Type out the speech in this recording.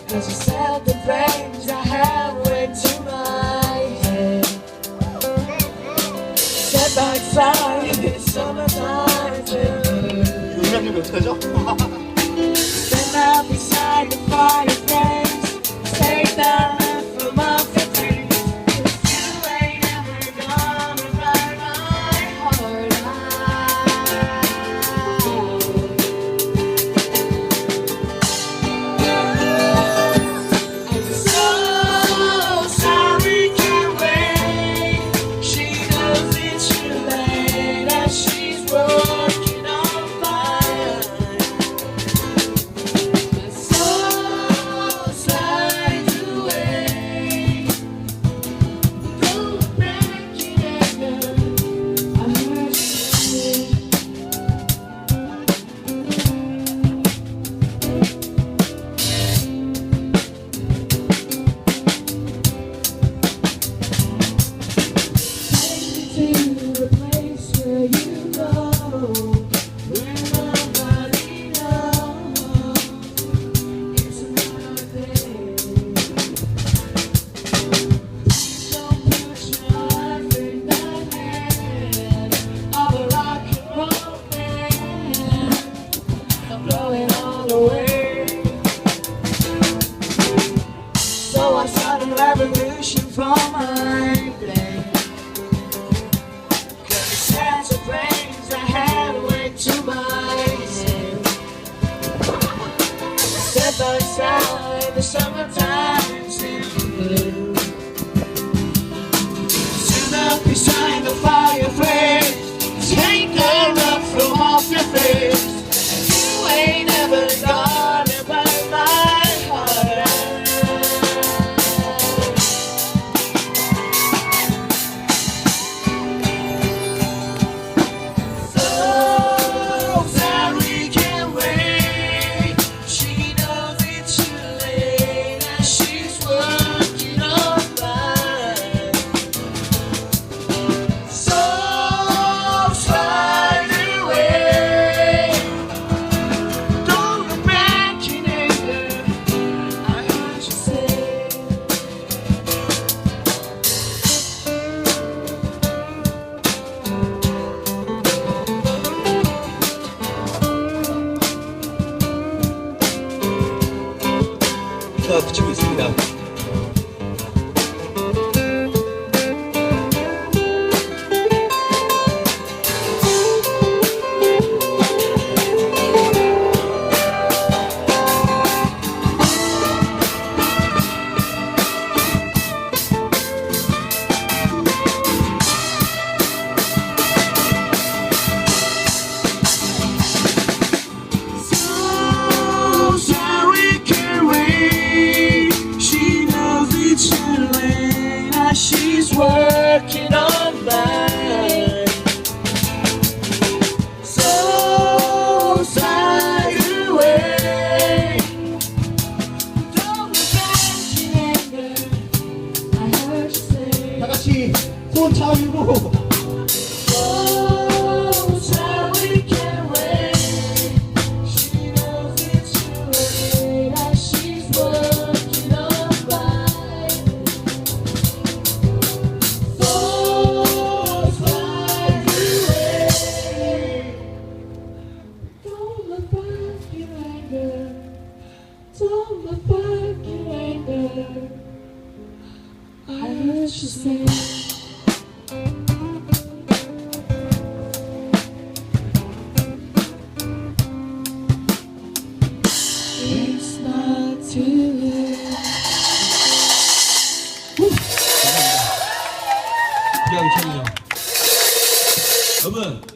Cause you said the things I have went to my head. Step outside, it's summertime too. 음악력이 어떡하죠? Stand out beside the fireplace. Take that left from off your face. You ain't ever gonna buy my heart out. I'm so sorry, can't wait. She knows it's too late as she's working on fire. My soul slides away. Don't look back in anger. I heard you say. Take me to the place where you go, where nobody knows. It's another day. Please don't put your life in the hand of a rock and roll band. I'm blowing all away. So I started a revolution for my blade. Cause the sense of things I had went to my head. Step outside, the summertime seems blue. Stood up beside the fireplace. Take the rub from off your face. You ain't ever gonna burn my heart out. So sorry, can't wait. She knows it's too late and she's working on mine. So slide away. Don't look back in anger. I heard you say. 자, 붙이고 있습니다. So sorry, can't wait. She knows it's too late as she's working on mine. So slide away. Don't look back in anger. I heard you say. 다 같이 손 차위로. So sorry, can't wait. She knows it's too late as she's working on mine. So slide away. Don't look back in anger. Don't look back in anger. I heard you say. It's not too late. 기왕 참여. 여러분.